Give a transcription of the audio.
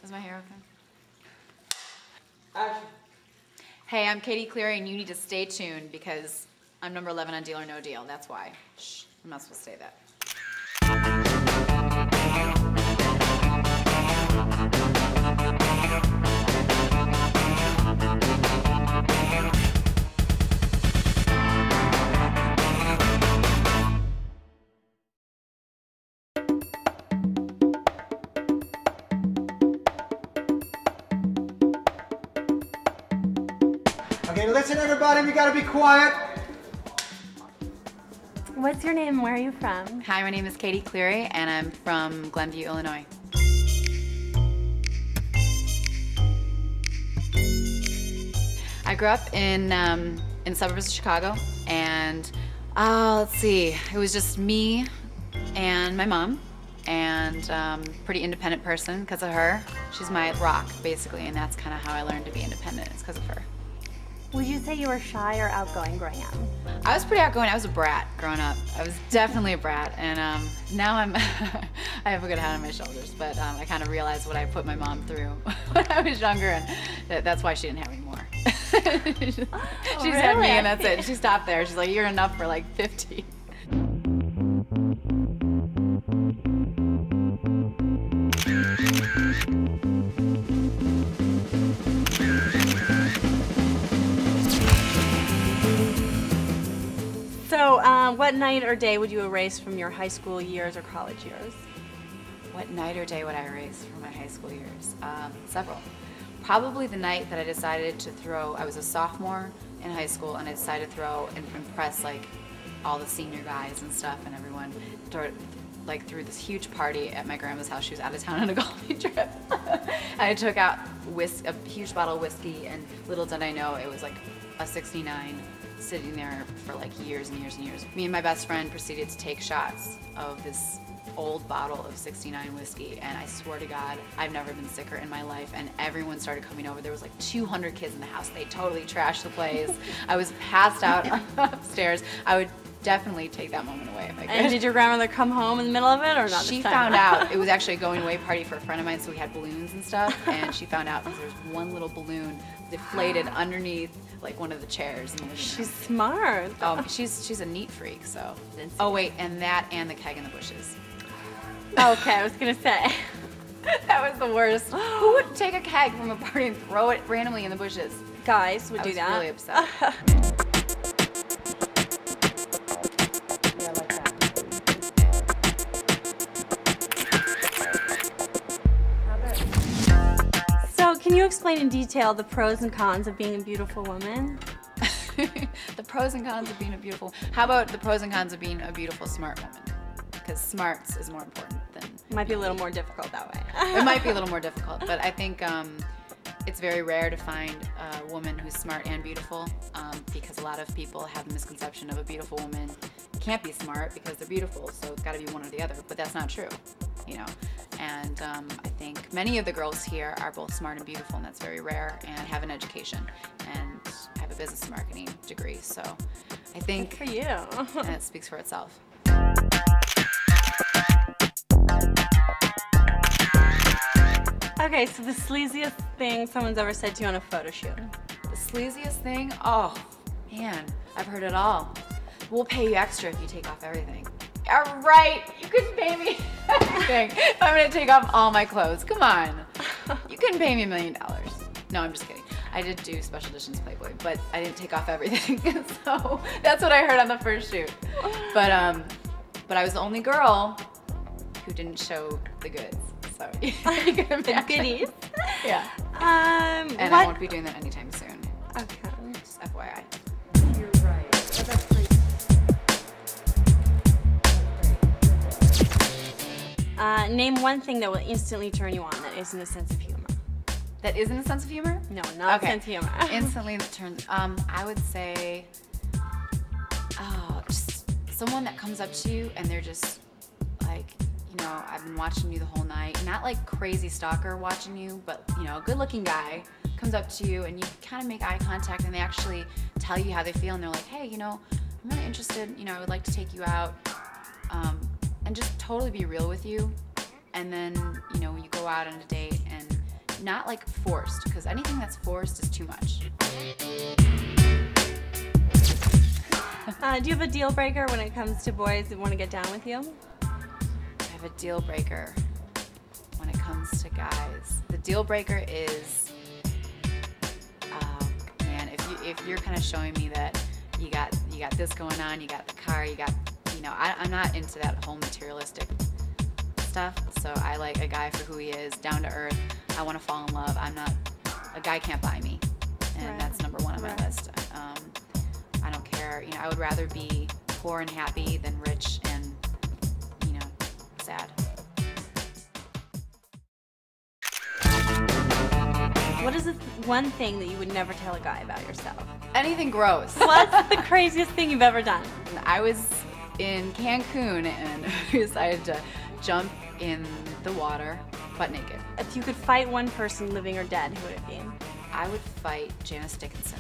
Is my hair okay? Action. Hey, I'm Cleary, and you need to stay tuned because I'm number 11 on Deal or No Deal. That's why. Shh, I'm not supposed to say that. Okay, listen everybody, we gotta be quiet. What's your name? Where are you from? Hi, my name is Cleary, and I'm from Glenview, Illinois. I grew up in the suburbs of Chicago, and let's see, it was just me and my mom, and pretty independent person because of her. She's my rock, basically, and that's kind of how I learned to be independent, is because of her. Would you say you were shy or outgoing growing up? I was pretty outgoing. I was a brat growing up. I was definitely a brat, and now I have a good head on my shoulders, but I kind of realized what I put my mom through when I was younger, and that's why she didn't have any more. She's had me, and that's it. She stopped there. She's like, you're enough for like 50. So, what night or day would you erase from your high school years or college years? What night or day would I erase from my high school years? Several. Probably the night that I decided to throw, I was a sophomore in high school, and I decided to throw and impress like all the senior guys and stuff, and everyone threw this huge party at my grandma's house. She was out of town on a golfing trip. I took out a huge bottle of whiskey, and little did I know it was like a 69 sitting there for like years and years and years. Me and my best friend proceeded to take shots of this old bottle of 69 whiskey, and I swear to God, I've never been sicker in my life, and everyone started coming over. There was like 200 kids in the house. They totally trashed the place. I was passed out upstairs. I would definitely take that moment away if I could. And did your grandmother come home in the middle of it, or not? She found out. It was actually a going away party for a friend of mine, so we had balloons and stuff, and she found out because there was one little balloon deflated underneath like one of the chairs in the living room. She's smart. Oh, she's a neat freak, so. Oh wait, and the keg in the bushes. Okay, I was gonna say. That was the worst. Who would take a keg from a party and throw it randomly in the bushes? Guys would do that. I was really upset. Yeah, I like that. So, can you explain in detail the pros and cons of being a beautiful woman? The pros and cons of being a beautiful. How about the pros and cons of being a beautiful, smart woman? Because smarts is more important than. It might be a little more difficult that way. It might be a little more difficult, but I think it's very rare to find a woman who's smart and beautiful, because a lot of people have the misconception of a beautiful woman can't be smart because they're beautiful, so it's got to be one or the other, but that's not true, you know. And I think many of the girls here are both smart and beautiful, and that's very rare, and have an education, and have a business and marketing degree, so I think good for you. And it speaks for itself. Okay, so the sleaziest thing someone's ever said to you on a photo shoot? The sleaziest thing? Oh, man, I've heard it all. We'll pay you extra if you take off everything. All right, you couldn't pay me anything if I'm gonna take off all my clothes. Come on. You couldn't pay me $1 million. No, I'm just kidding. I did do special editions Playboy, but I didn't take off everything. So that's what I heard on the first shoot. But I was the only girl who didn't show the goods. So you can imagine. The goodies. Yeah. And what? I won't be doing that anytime soon. Okay. Just FYI. You're right. Oh, that's great. Name one thing that will instantly turn you on that isn't a sense of humor. That isn't a sense of humor? No, not Okay. a sense of humor. Instantly turns. I would say, just someone that comes up to you and they're just like, you know, I've been watching you the whole night. Not like crazy stalker watching you, but you know, a good-looking guy comes up to you and you kind of make eye contact and they actually tell you how they feel and they're like, hey, you know, I'm really interested. You know, I would like to take you out, and just totally be real with you. And then, you know, you go out on a date and not like forced, because anything that's forced is too much. Do you have a deal breaker when it comes to boys that want to get down with you? I have a deal breaker when it comes to guys. The deal breaker is, man, if you're kind of showing me that you got this going on, you got the car, you got, I'm not into that whole materialistic stuff. So I like a guy for who he is, down to earth. I want to fall in love. A guy can't buy me, and Right. that's number one on my list. I don't care. I would rather be poor and happy than rich and, sad. What is the one thing that you would never tell a guy about yourself? Anything gross. What's the craziest thing you've ever done? I was in Cancun and decided to jump in the water butt naked. If you could fight one person, living or dead, who would it be? I would fight Janice Dickinson.